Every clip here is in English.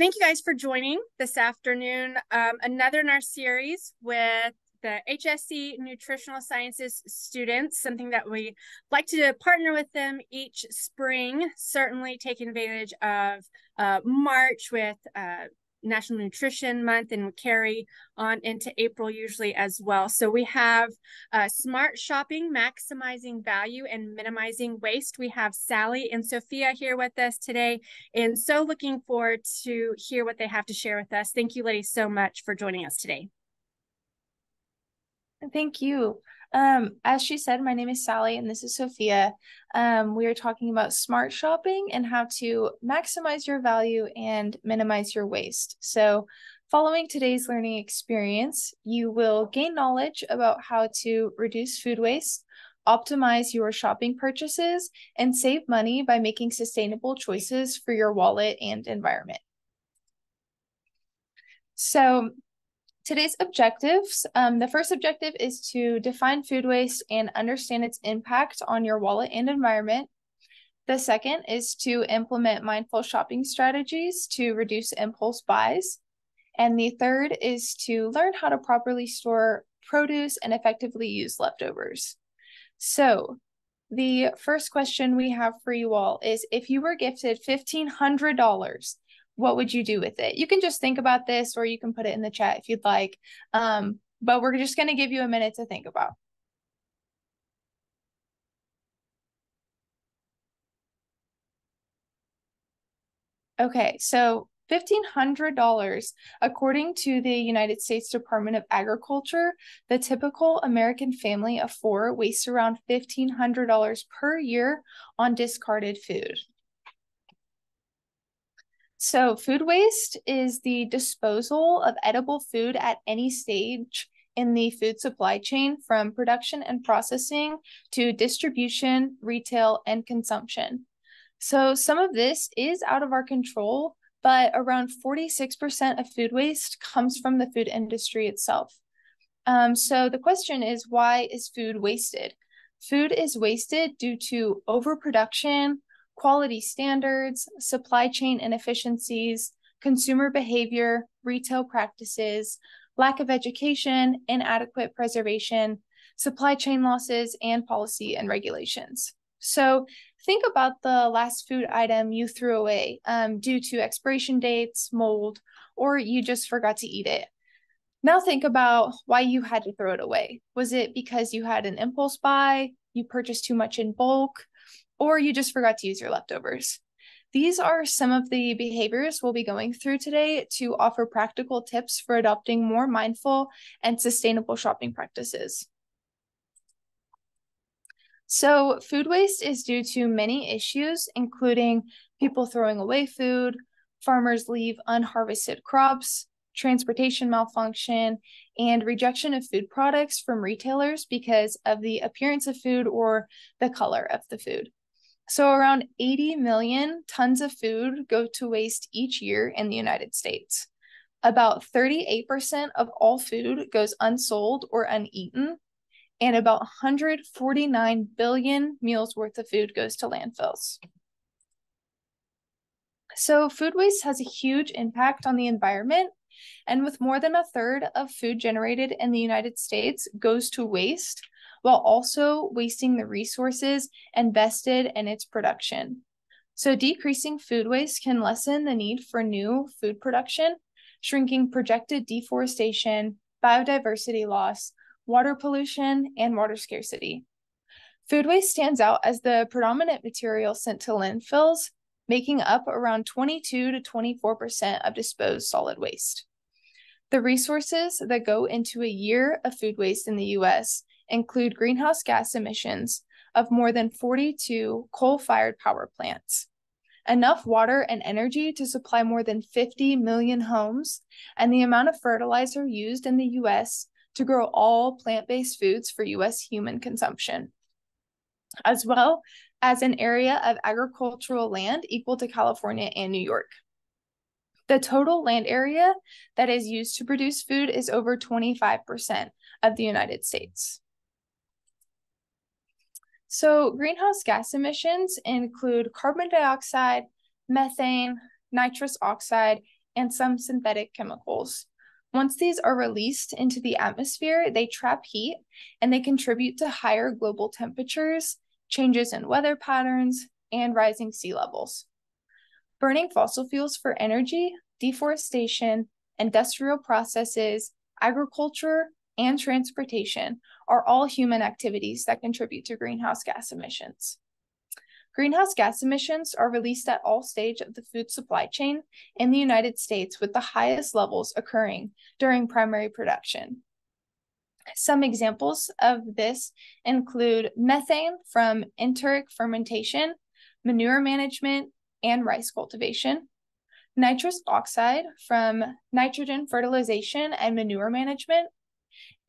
Thank you guys for joining this afternoon. Another in our series with the HSC Nutritional Sciences students, something that we like to partner with them each spring, certainly taking advantage of March with National Nutrition Month and carry on into April usually as well. So we have smart shopping, maximizing value and minimizing waste. We have Sally and Sophia here with us today, and so looking forward to hear what they have to share with us. Thank you, ladies, so much for joining us today. Thank you. As she said, my name is Sally and this is Sophia. We are talking about smart shopping and how to maximize your value and minimize your waste. So following today's learning experience, you will gain knowledge about how to reduce food waste, optimize your shopping purchases, and save money by making sustainable choices for your wallet and environment. So today's objectives, the first objective is to define food waste and understand its impact on your wallet and environment. The second is to implement mindful shopping strategies to reduce impulse buys. And the third is to learn how to properly store produce and effectively use leftovers. So the first question we have for you all is, if you were gifted $1,500, what would you do with it? You can just think about this, or you can put it in the chat if you'd like. But we're just going to give you a minute to think about. Okay, so $1,500, according to the United States Department of Agriculture, the typical American family of four wastes around $1,500 per year on discarded food. So food waste is the disposal of edible food at any stage in the food supply chain, from production and processing to distribution, retail, and consumption. So some of this is out of our control, but around 46% of food waste comes from the food industry itself. So the question is, why is food wasted? Food is wasted due to overproduction, quality standards, supply chain inefficiencies, consumer behavior, retail practices, lack of education, inadequate preservation, supply chain losses, and policy and regulations. So think about the last food item you threw away due to expiration dates, mold, or you just forgot to eat it. Now think about why you had to throw it away. Was it because you had an impulse buy, you purchased too much in bulk, or you just forgot to use your leftovers? These are some of the behaviors we'll be going through today to offer practical tips for adopting more mindful and sustainable shopping practices. So food waste is due to many issues, including people throwing away food, farmers leave unharvested crops, transportation malfunction, and rejection of food products from retailers because of the appearance of food or the color of the food. So around 80 million tons of food go to waste each year in the United States. About 38% of all food goes unsold or uneaten, and about 149 billion meals worth of food goes to landfills. So food waste has a huge impact on the environment, and with more than a third of food generated in the United States goes to waste, while also wasting the resources invested in its production. So decreasing food waste can lessen the need for new food production, shrinking projected deforestation, biodiversity loss, water pollution, and water scarcity. Food waste stands out as the predominant material sent to landfills, making up around 22 to 24% of disposed solid waste. The resources that go into a year of food waste in the US include greenhouse gas emissions of more than 42 coal-fired power plants, enough water and energy to supply more than 50 million homes, and the amount of fertilizer used in the US to grow all plant-based foods for US human consumption, as well as an area of agricultural land equal to California and New York. The total land area that is used to produce food is over 25% of the United States. So greenhouse gas emissions include carbon dioxide, methane, nitrous oxide, and some synthetic chemicals. Once these are released into the atmosphere, they trap heat and they contribute to higher global temperatures, changes in weather patterns, and rising sea levels. Burning fossil fuels for energy, deforestation, industrial processes, agriculture, and transportation are all human activities that contribute to greenhouse gas emissions. Greenhouse gas emissions are released at all stages of the food supply chain in the United States, with the highest levels occurring during primary production. Some examples of this include methane from enteric fermentation, manure management, and rice cultivation, nitrous oxide from nitrogen fertilization and manure management,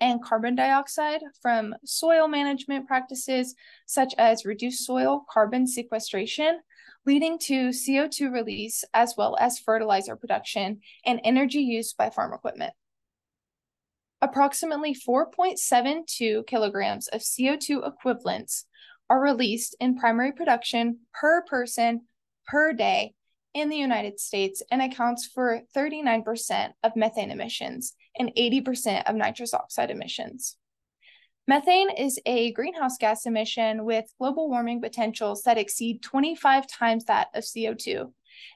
and carbon dioxide from soil management practices such as reduced soil carbon sequestration, leading to CO2 release as well as fertilizer production and energy use by farm equipment. Approximately 4.72 kilograms of CO2 equivalents are released in primary production per person per day in the United States and accounts for 39% of methane emissions and 80% of nitrous oxide emissions. Methane is a greenhouse gas emission with global warming potentials that exceed 25 times that of CO2,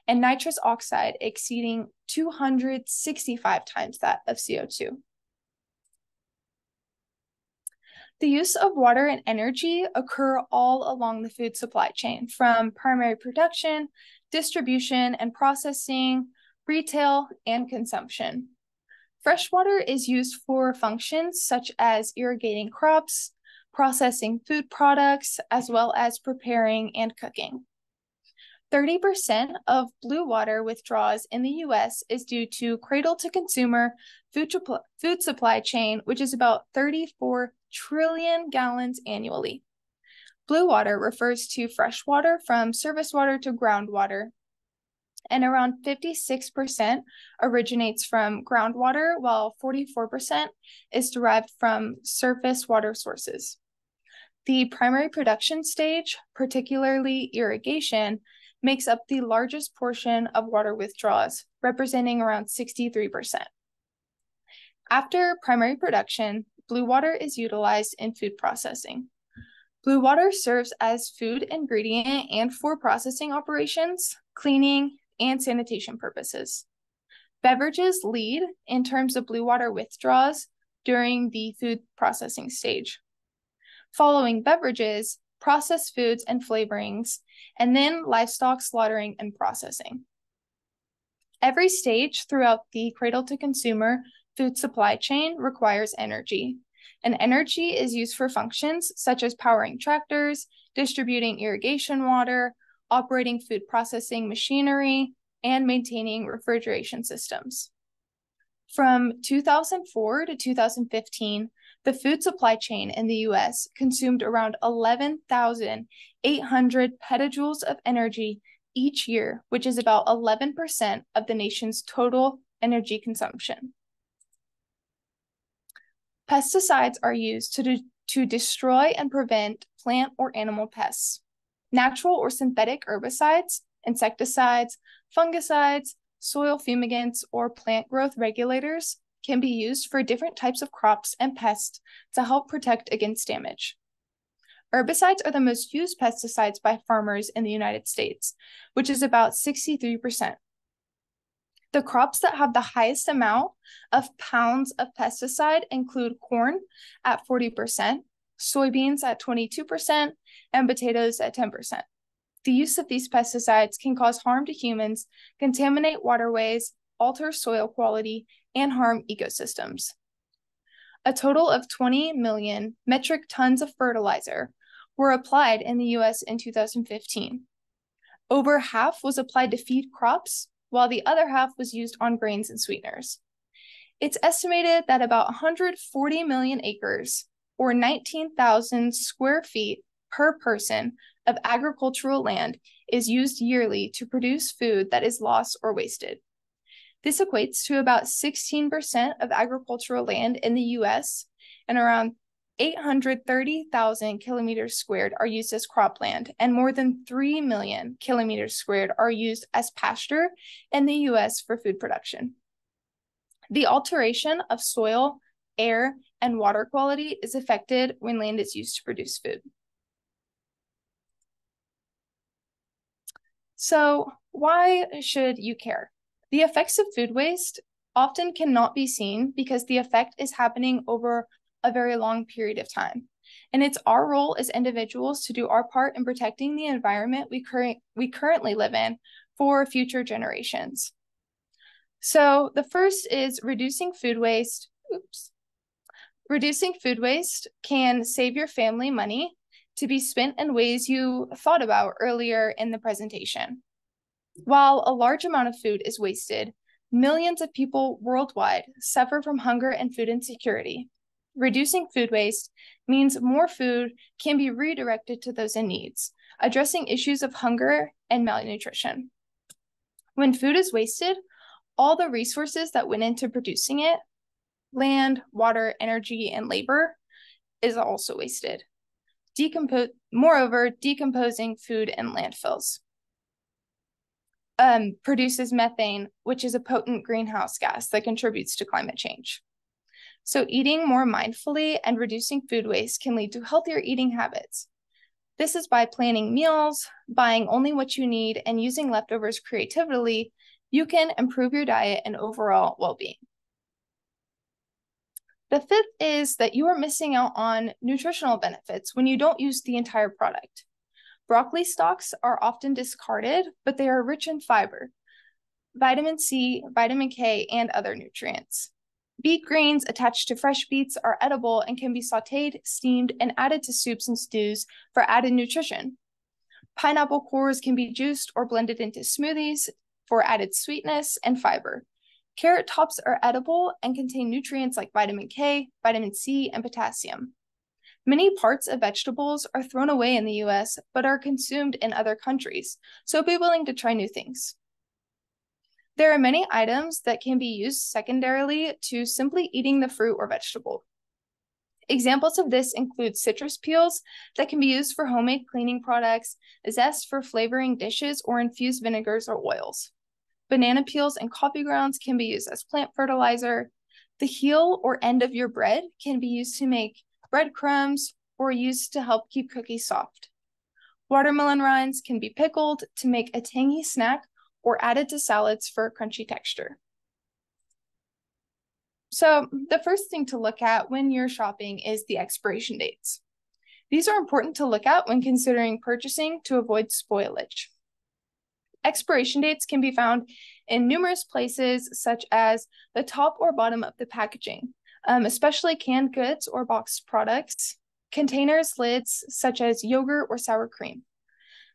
and nitrous oxide exceeding 265 times that of CO2. The use of water and energy occur all along the food supply chain, from primary production, distribution and processing, retail, and consumption. Freshwater is used for functions such as irrigating crops, processing food products, as well as preparing and cooking. 30% of blue water withdrawals in the US is due to cradle-to-consumer food supply chain, which is about 34 trillion gallons annually. Blue water refers to fresh water from surface water to groundwater, and around 56% originates from groundwater, while 44% is derived from surface water sources. The primary production stage, particularly irrigation, makes up the largest portion of water withdrawals, representing around 63%. After primary production, blue water is utilized in food processing. Blue water serves as food ingredient and for processing operations, cleaning, and sanitation purposes. Beverages lead in terms of blue water withdrawals during the food processing stage. Following beverages, processed foods and flavorings, and then livestock slaughtering and processing. Every stage throughout the cradle-to-consumer food supply chain requires energy, and energy is used for functions such as powering tractors, distributing irrigation water, operating food processing machinery, and maintaining refrigeration systems. From 2004 to 2015, the food supply chain in the US consumed around 11,800 petajoules of energy each year, which is about 11% of the nation's total energy consumption. Pesticides are used to destroy and prevent plant or animal pests. Natural or synthetic herbicides, insecticides, fungicides, soil fumigants, or plant growth regulators can be used for different types of crops and pests to help protect against damage. Herbicides are the most used pesticides by farmers in the United States, which is about 63%. The crops that have the highest amount of pounds of pesticide include corn at 40%, soybeans at 22%, and potatoes at 10%. The use of these pesticides can cause harm to humans, contaminate waterways, alter soil quality, and harm ecosystems. A total of 20 million metric tons of fertilizer were applied in the US in 2015. Over half was applied to feed crops, while the other half was used on grains and sweeteners. It's estimated that about 140 million acres, or 19,000 square feet per person, of agricultural land is used yearly to produce food that is lost or wasted. This equates to about 16% of agricultural land in the US and around 830,000 kilometers squared are used as cropland, and more than 3 million kilometers squared are used as pasture in the US for food production. The alteration of soil, air, and water quality is affected when land is used to produce food. So, why should you care? The effects of food waste often cannot be seen because the effect is happening over a very long period of time. And it's our role as individuals to do our part in protecting the environment we currently live in for future generations. So the first is reducing food waste. Reducing food waste can save your family money to be spent in ways you thought about earlier in the presentation. While a large amount of food is wasted, millions of people worldwide suffer from hunger and food insecurity. Reducing food waste means more food can be redirected to those in need, addressing issues of hunger and malnutrition. When food is wasted, all the resources that went into producing it, land, water, energy, and labor, is also wasted. Moreover, decomposing food in landfills produces methane, which is a potent greenhouse gas that contributes to climate change. So eating more mindfully and reducing food waste can lead to healthier eating habits. This is by planning meals, buying only what you need, and using leftovers creatively, you can improve your diet and overall well-being. The fifth is that you are missing out on nutritional benefits when you don't use the entire product. Broccoli stalks are often discarded, but they are rich in fiber, vitamin C, vitamin K, and other nutrients. Beet greens attached to fresh beets are edible and can be sauteed, steamed, and added to soups and stews for added nutrition. Pineapple cores can be juiced or blended into smoothies for added sweetness and fiber. Carrot tops are edible and contain nutrients like vitamin K, vitamin C, and potassium. Many parts of vegetables are thrown away in the US, but are consumed in other countries, so be willing to try new things. There are many items that can be used secondarily to simply eating the fruit or vegetable. Examples of this include citrus peels that can be used for homemade cleaning products, zest for flavoring dishes, or infused vinegars or oils. Banana peels and coffee grounds can be used as plant fertilizer. The heel or end of your bread can be used to make breadcrumbs or used to help keep cookies soft. Watermelon rinds can be pickled to make a tangy snack or added to salads for a crunchy texture. So the first thing to look at when you're shopping is the expiration dates. These are important to look at when considering purchasing to avoid spoilage. Expiration dates can be found in numerous places, such as the top or bottom of the packaging, especially canned goods or boxed products, containers, lids, such as yogurt or sour cream.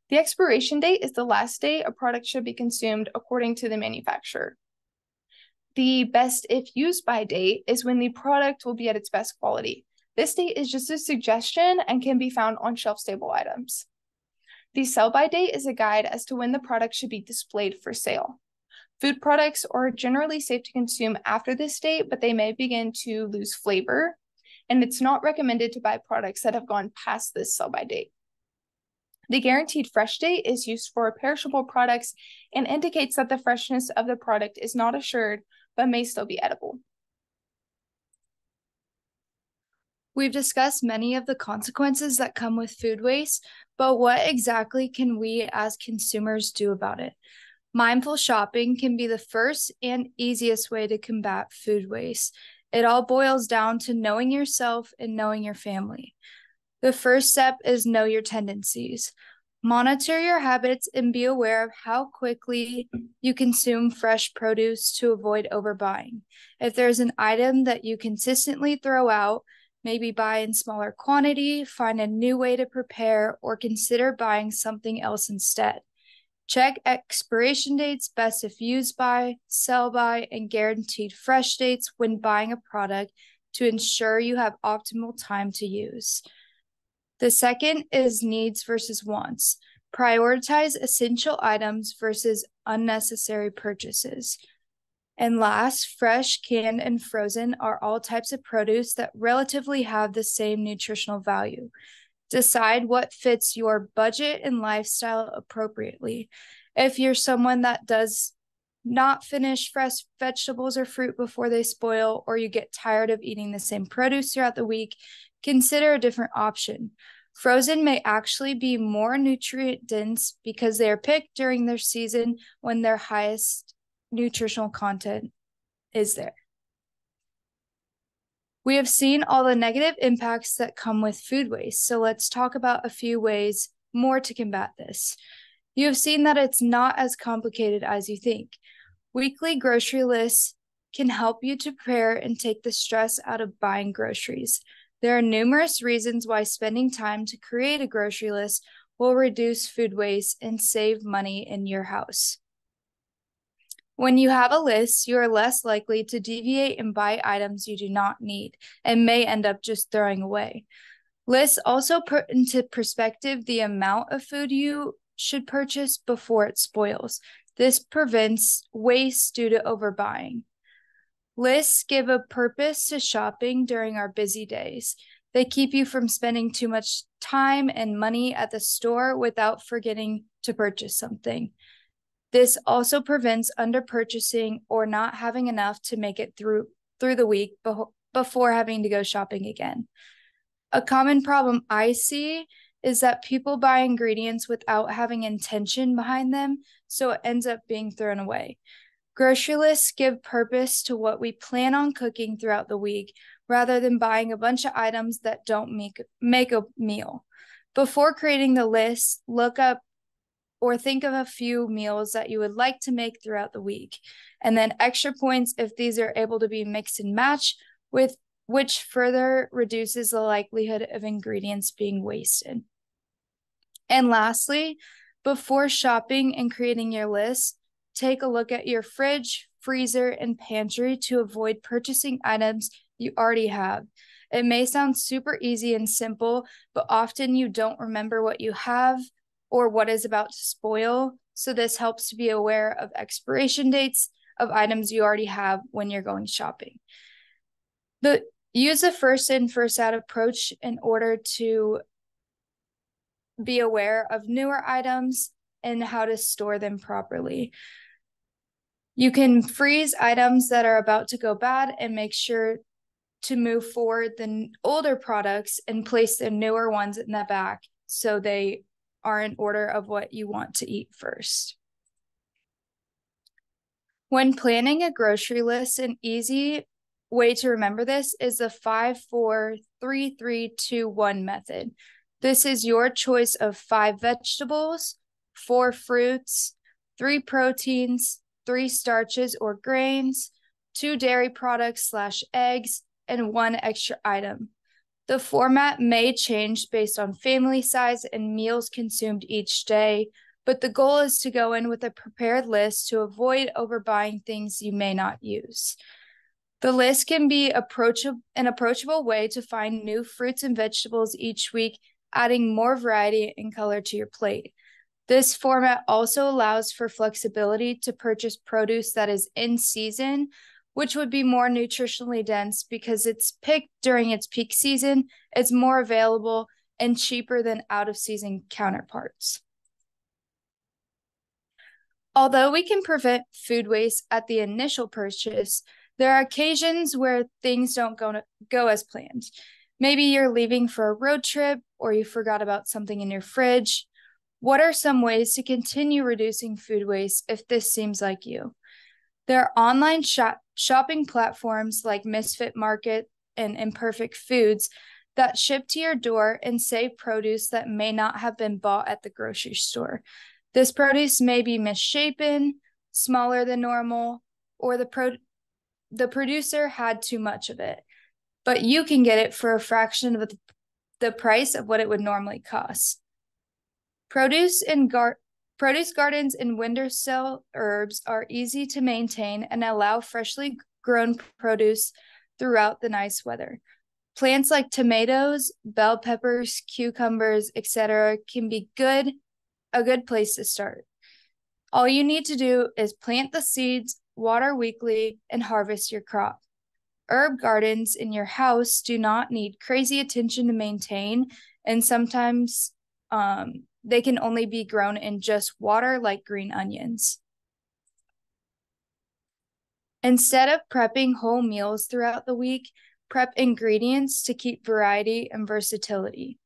The expiration date is the last day a product should be consumed according to the manufacturer. The best if used by date is when the product will be at its best quality. This date is just a suggestion and can be found on shelf-stable items. The sell-by date is a guide as to when the product should be displayed for sale. Food products are generally safe to consume after this date, but they may begin to lose flavor, and it's not recommended to buy products that have gone past this sell-by date. The guaranteed fresh date is used for perishable products and indicates that the freshness of the product is not assured, but may still be edible. We've discussed many of the consequences that come with food waste, but what exactly can we as consumers do about it? Mindful shopping can be the first and easiest way to combat food waste. It all boils down to knowing yourself and knowing your family. The first step is know your tendencies. Monitor your habits and be aware of how quickly you consume fresh produce to avoid overbuying. If there's an item that you consistently throw out, maybe buy in smaller quantity, find a new way to prepare, or consider buying something else instead. Check expiration dates, best if used by, sell by, and guaranteed fresh dates when buying a product to ensure you have optimal time to use. The second is needs versus wants. Prioritize essential items versus unnecessary purchases. And last, fresh, canned, and frozen are all types of produce that relatively have the same nutritional value. Decide what fits your budget and lifestyle appropriately. If you're someone that does not finish fresh vegetables or fruit before they spoil, or you get tired of eating the same produce throughout the week, consider a different option. Frozen may actually be more nutrient dense because they are picked during their season when their highest nutritional content is there. We have seen all the negative impacts that come with food waste, so let's talk about a few ways more to combat this. You have seen that it's not as complicated as you think. Weekly grocery lists can help you to prepare and take the stress out of buying groceries. There are numerous reasons why spending time to create a grocery list will reduce food waste and save money in your house. When you have a list, you are less likely to deviate and buy items you do not need and may end up just throwing away. Lists also put into perspective the amount of food you should purchase before it spoils. This prevents waste due to overbuying. Lists give a purpose to shopping during our busy days. They keep you from spending too much time and money at the store without forgetting to purchase something. This also prevents underpurchasing or not having enough to make it through the week before having to go shopping again. A common problem I see is that people buy ingredients without having intention behind them, so it ends up being thrown away. Grocery lists give purpose to what we plan on cooking throughout the week, rather than buying a bunch of items that don't make a meal. Before creating the list, look up or think of a few meals that you would like to make throughout the week, and then extra points if these are able to be mixed and matched, with which further reduces the likelihood of ingredients being wasted. And lastly, before shopping and creating your list, take a look at your fridge, freezer, and pantry to avoid purchasing items you already have. It may sound super easy and simple, but often you don't remember what you have or what is about to spoil. So this helps to be aware of expiration dates of items you already have when you're going shopping. Use a first in, first out approach in order to be aware of newer items and how to store them properly. You can freeze items that are about to go bad and make sure to move forward the older products and place the newer ones in the back so they are in order of what you want to eat first. When planning a grocery list, an easy way to remember this is the 5-4-3-3-2-1 method. This is your choice of 5 vegetables, 4 fruits, 3 proteins, 3 starches or grains, 2 dairy products / eggs, and 1 extra item. The format may change based on family size and meals consumed each day, but the goal is to go in with a prepared list to avoid overbuying things you may not use. The list can be an approachable way to find new fruits and vegetables each week, adding more variety and color to your plate. This format also allows for flexibility to purchase produce that is in season, which would be more nutritionally dense because it's picked during its peak season, it's more available, and cheaper than out-of-season counterparts. Although we can prevent food waste at the initial purchase, there are occasions where things don't go as planned. Maybe you're leaving for a road trip or you forgot about something in your fridge. What are some ways to continue reducing food waste if this seems like you? There are online shopping platforms like Misfit Market and Imperfect Foods that ship to your door and save produce that may not have been bought at the grocery store. This produce may be misshapen, smaller than normal, or the producer had too much of it, but you can get it for a fraction of the price of what it would normally cost. Produce gardens and windowsill herbs are easy to maintain and allow freshly grown produce throughout the nice weather. Plants like tomatoes, bell peppers, cucumbers, etc. can be a good place to start. All you need to do is plant the seeds, water weekly, and harvest your crop. Herb gardens in your house do not need crazy attention to maintain, and sometimes they can only be grown in just water like green onions. Instead of prepping whole meals throughout the week, prep ingredients to keep variety and versatility.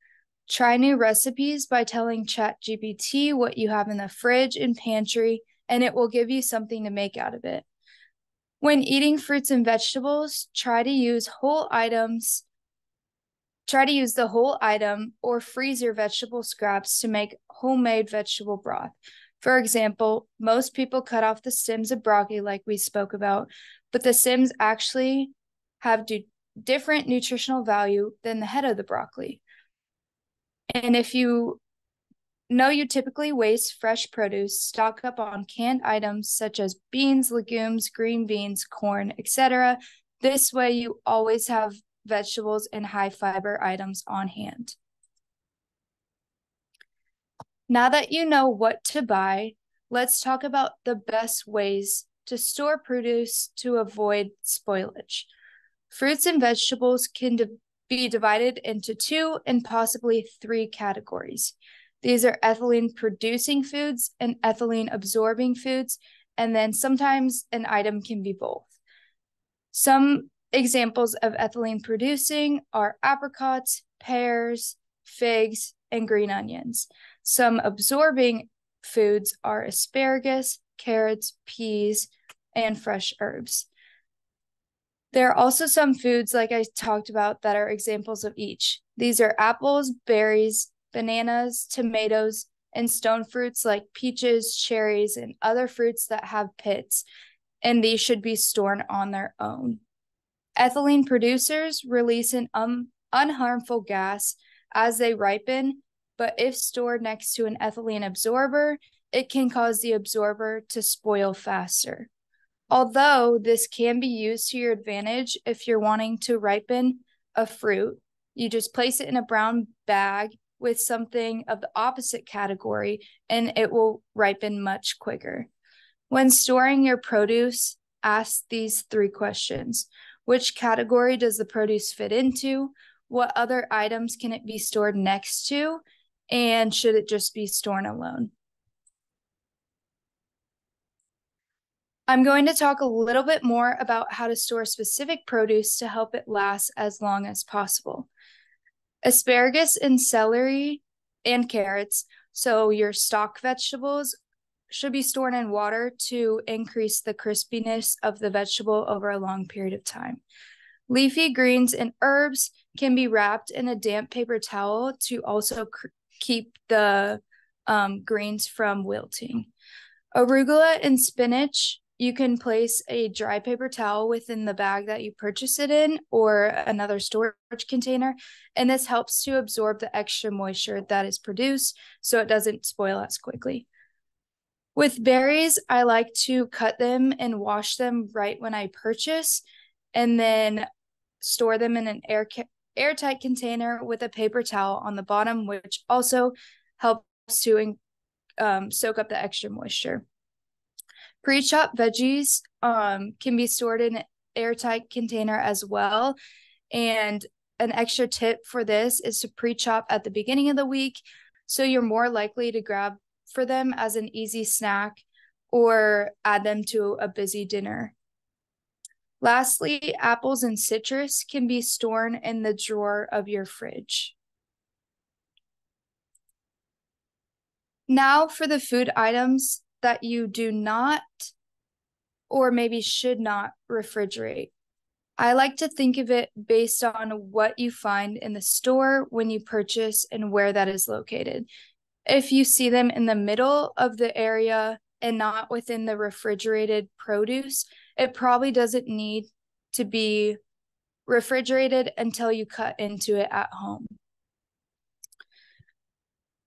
Try new recipes by telling ChatGPT what you have in the fridge and pantry, and it will give you something to make out of it. When eating fruits and vegetables, try to use the whole item or freeze your vegetable scraps to make homemade vegetable broth. For example, most people cut off the stems of broccoli like we spoke about, but the stems actually have different nutritional value than the head of the broccoli. And if you know you typically waste fresh produce, stock up on canned items such as beans, legumes, green beans, corn, etc. This way you always have vegetables and high fiber items on hand. Now that you know what to buy, let's talk about the best ways to store produce to avoid spoilage. Fruits and vegetables can be divided into 2 and possibly 3 categories. These are ethylene-producing foods and ethylene-absorbing foods, and then sometimes an item can be both. Some examples of ethylene-producing are apricots, pears, figs, and green onions. Some absorbing foods are asparagus, carrots, peas, and fresh herbs. There are also some foods, like I talked about, that are examples of each. These are apples, berries, bananas, tomatoes, and stone fruits like peaches, cherries, and other fruits that have pits, and these should be stored on their own. Ethylene producers release an unharmful gas as they ripen, but if stored next to an ethylene absorber, it can cause the absorber to spoil faster. Although this can be used to your advantage if you're wanting to ripen a fruit, you just place it in a brown bag with something of the opposite category and it will ripen much quicker. When storing your produce, ask these 3 questions. Which category does the produce fit into? What other items can it be stored next to? And should it just be stored alone? I'm going to talk a little bit more about how to store specific produce to help it last as long as possible. Asparagus and celery and carrots, so your stock vegetables, should be stored in water to increase the crispiness of the vegetable over a long period of time. Leafy greens and herbs can be wrapped in a damp paper towel to also keep the greens from wilting. Arugula and spinach, you can place a dry paper towel within the bag that you purchase it in or another storage container, and this helps to absorb the extra moisture that is produced so it doesn't spoil as quickly. With berries, I like to cut them and wash them right when I purchase, and then store them in an airtight container with a paper towel on the bottom, which also helps to soak up the extra moisture. Pre-chopped veggies can be stored in an airtight container as well. And an extra tip for this is to pre-chop at the beginning of the week, so you're more likely to grab for them as an easy snack or add them to a busy dinner. Lastly, apples and citrus can be stored in the drawer of your fridge. Now for the food items that you do not or maybe should not refrigerate. I like to think of it based on what you find in the store when you purchase and where that is located. If you see them in the middle of the area and not within the refrigerated produce, it probably doesn't need to be refrigerated until you cut into it at home.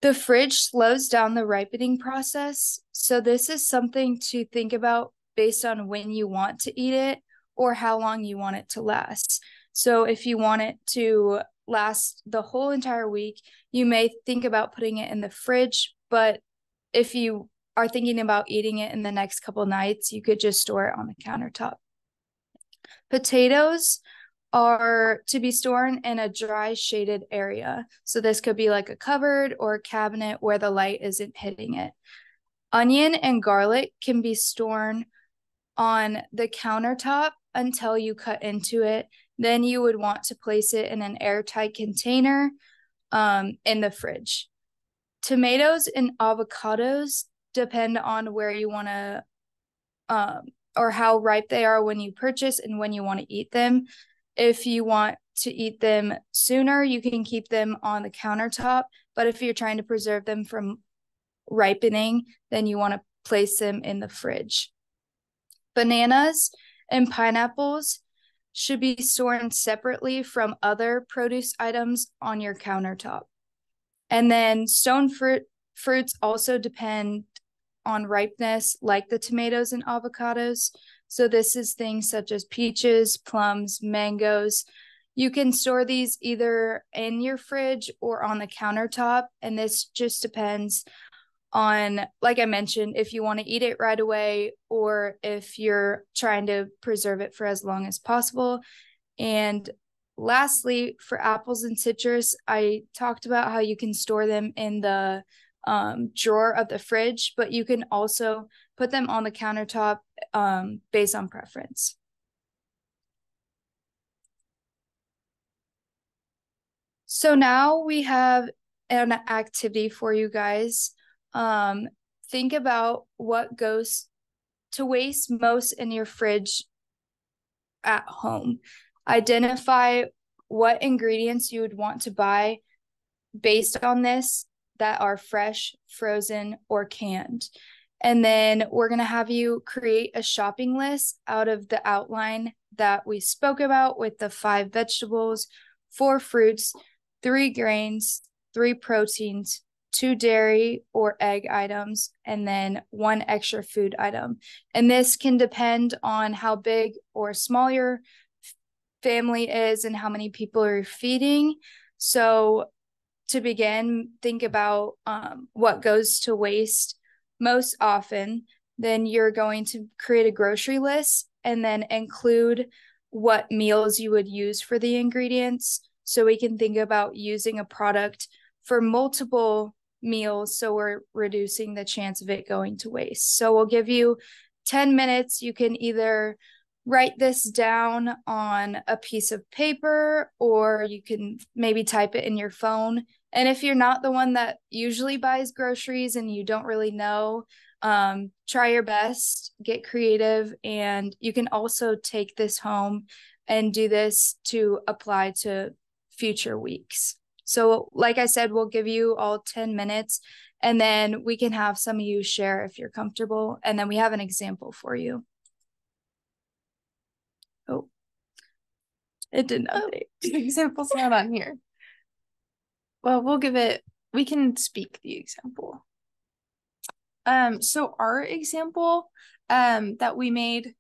The fridge slows down the ripening process, so this is something to think about based on when you want to eat it or how long you want it to last. So if you want it to last the whole entire week, you may think about putting it in the fridge, but if you are thinking about eating it in the next couple nights, you could just store it on the countertop. Potatoes are to be stored in a dry shaded area. So this could be like a cupboard or a cabinet where the light isn't hitting it. Onion and garlic can be stored on the countertop until you cut into it. Then you would want to place it in an airtight container in the fridge. Tomatoes and avocados depend on where you want to or how ripe they are when you purchase and when you want to eat them. If you want to eat them sooner, you can keep them on the countertop. But if you're trying to preserve them from ripening, then you want to place them in the fridge. Bananas and pineapples should be stored separately from other produce items on your countertop. And then stone fruits also depend on ripeness, like the tomatoes and avocados. So this is things such as peaches, plums, mangoes. You can store these either in your fridge or on the countertop. And this just depends on, like I mentioned, if you want to eat it right away or if you're trying to preserve it for as long as possible. And lastly, for apples and citrus, I talked about how you can store them in the drawer of the fridge, but you can also put them on the countertop based on preference. So now we have an activity for you guys. Think about what goes to waste most in your fridge at home. Identify what ingredients you would want to buy based on this that are fresh, frozen, or canned. And then we're going to have you create a shopping list out of the outline that we spoke about with the 5 vegetables, 4 fruits, 3 grains, 3 proteins, 2 dairy or egg items, and then 1 extra food item. And this can depend on how big or small your family is and how many people you're feeding. So to begin, think about what goes to waste most often. Then you're going to create a grocery list and then include what meals you would use for the ingredients. So we can think about using a product for multiple meals, so we're reducing the chance of it going to waste. So we'll give you 10 minutes. You can either write this down on a piece of paper or you can maybe type it in your phone. And if you're not the one that usually buys groceries and you don't really know, try your best, get creative, and you can also take this home and do this to apply to future weeks. So like I said, we'll give you all 10 minutes and then we can have some of you share if you're comfortable. And then we have an example for you. Oh, it didn't update. The example's not on here. Well, we can speak the example. So our example that we made,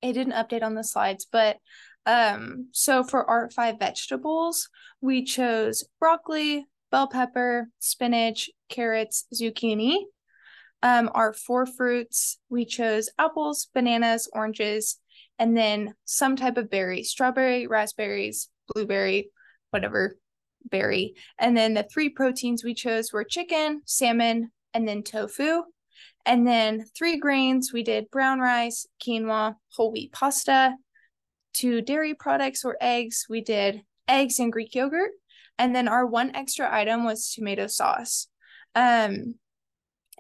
it didn't update on the slides, but so for our 5 vegetables, we chose broccoli, bell pepper, spinach, carrots, zucchini. Our 4 fruits, we chose apples, bananas, oranges, and then some type of berry, strawberry, raspberries, blueberry, whatever berry. And then the 3 proteins we chose were chicken, salmon, and then tofu. And then 3 grains, we did brown rice, quinoa, whole wheat pasta. 2 dairy products or eggs, we did eggs and Greek yogurt. And then our 1 extra item was tomato sauce.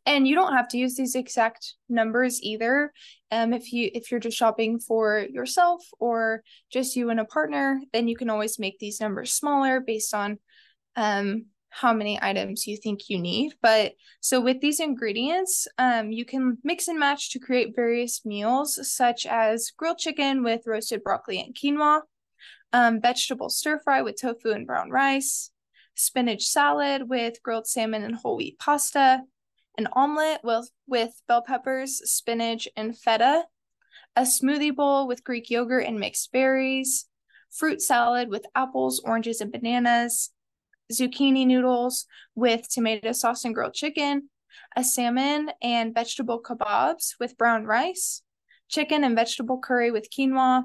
And you don't have to use these exact numbers either. If you're just shopping for yourself or just you and a partner, then you can always make these numbers smaller based on how many items you think you need. But so with these ingredients, you can mix and match to create various meals, such as grilled chicken with roasted broccoli and quinoa, vegetable stir fry with tofu and brown rice, spinach salad with grilled salmon and whole wheat pasta, an omelet with bell peppers, spinach, and feta, a smoothie bowl with Greek yogurt and mixed berries, fruit salad with apples, oranges, and bananas, zucchini noodles with tomato sauce and grilled chicken, a salmon and vegetable kebabs with brown rice, chicken and vegetable curry with quinoa,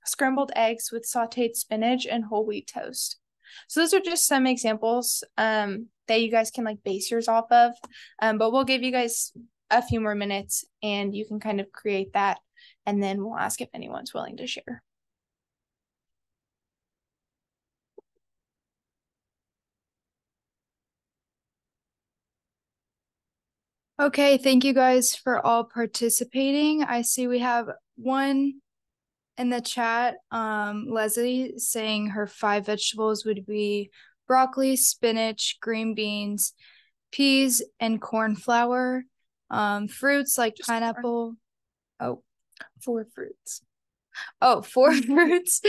scrambled eggs with sauteed spinach, and whole wheat toast. So those are just some examples that you guys can like base yours off of. But we'll give you guys a few more minutes and you can kind of create that, and then we'll ask if anyone's willing to share. Okay, thank you guys for all participating. I see we have one in the chat, Leslie, saying her 5 vegetables would be broccoli, spinach, green beans, peas, and corn flour. Fruits like Just pineapple. Oh, 4 fruits. Oh, 4 fruits.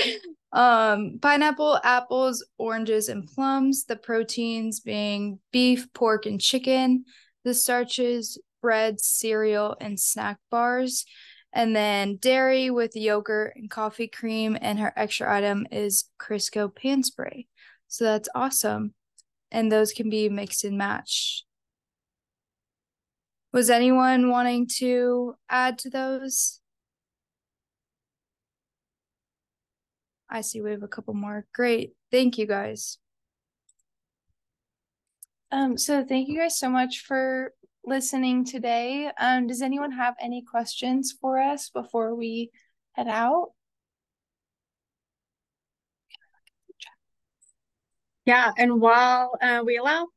Pineapple, apples, oranges, and plums. The proteins being beef, pork, and chicken. The starches, bread, cereal, and snack bars. And then dairy with yogurt and coffee cream. And her extra item is Crisco pan spray. So that's awesome. And those can be mixed and matched. Was anyone wanting to add to those? I see we have a couple more. Great. Thank you guys. So thank you guys so much for listening today. Does anyone have any questions for us before we head out? Yeah, and while we allow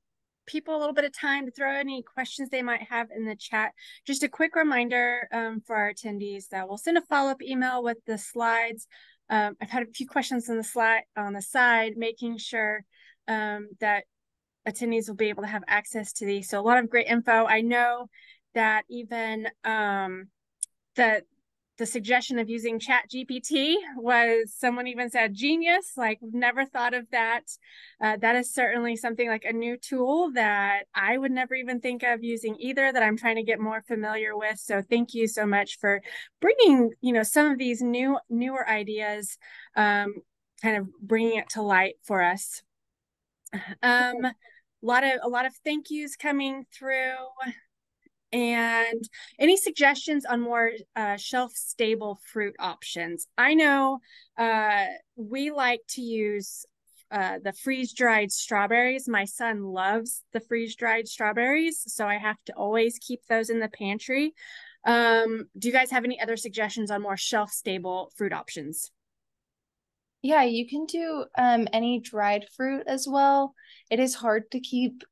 people a little bit of time to throw any questions they might have in the chat, just a quick reminder for our attendees that we'll send a follow-up email with the slides. I've had a few questions on the side, making sure that attendees will be able to have access to these. So a lot of great info. I know that even the suggestion of using ChatGPT was, someone even said, genius. Like, never thought of that. That is certainly something like a new tool that I would never even think of using either, that I'm trying to get more familiar with. So thank you so much for bringing, some of these newer ideas, kind of bringing it to light for us. A lot of thank yous coming through. And any suggestions on more shelf-stable fruit options? I know we like to use the freeze-dried strawberries. My son loves the freeze-dried strawberries, so I have to always keep those in the pantry. Do you guys have any other suggestions on more shelf-stable fruit options? Yeah, you can do any dried fruit as well. It is hard to keep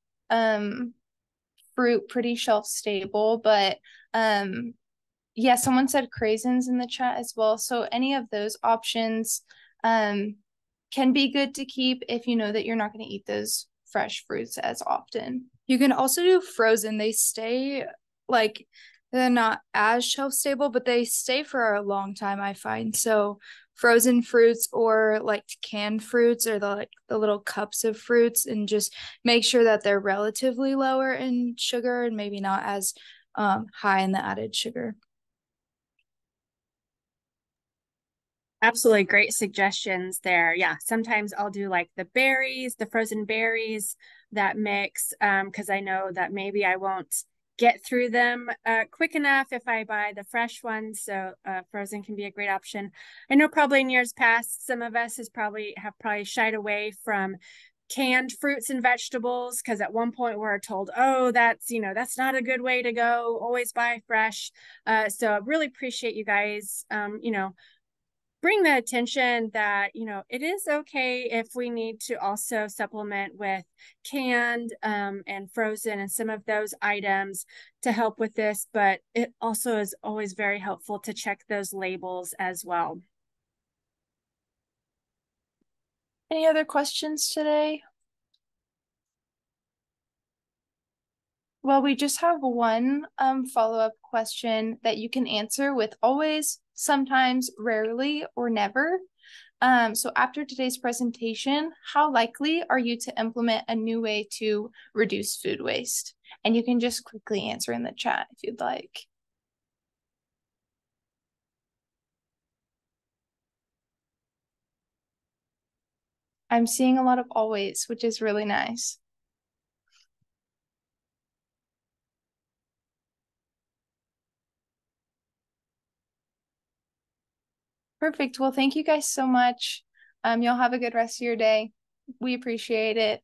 fruit pretty shelf stable, but yeah, someone said craisins in the chat as well. So any of those options can be good to keep if you know that you're not going to eat those fresh fruits as often. You can also do frozen. They stay like, they're not as shelf stable, but they stay for a long time, I find. So frozen fruits or like canned fruits, or the little cups of fruits, and just make sure that they're relatively lower in sugar and maybe not as high in the added sugar. Absolutely great suggestions there. Yeah, sometimes I'll do like the berries, the frozen berries, that mix, because I know that maybe I won't get through them quick enough if I buy the fresh ones. So frozen can be a great option. I know probably in years past, some of us have probably shied away from canned fruits and vegetables, because at one point we're told, oh, that's not a good way to go, always buy fresh. So I really appreciate you guys bring the attention that it is okay if we need to also supplement with canned and frozen and some of those items to help with this, but it also is always very helpful to check those labels as well. Any other questions today? Well, we just have one follow-up question that you can answer with always, sometimes, rarely, or never. So after today's presentation, how likely are you to implement a new way to reduce food waste? And you can just quickly answer in the chat if you'd like. I'm seeing a lot of always, which is really nice. Perfect. Well, thank you guys so much. Y'all have a good rest of your day. We appreciate it.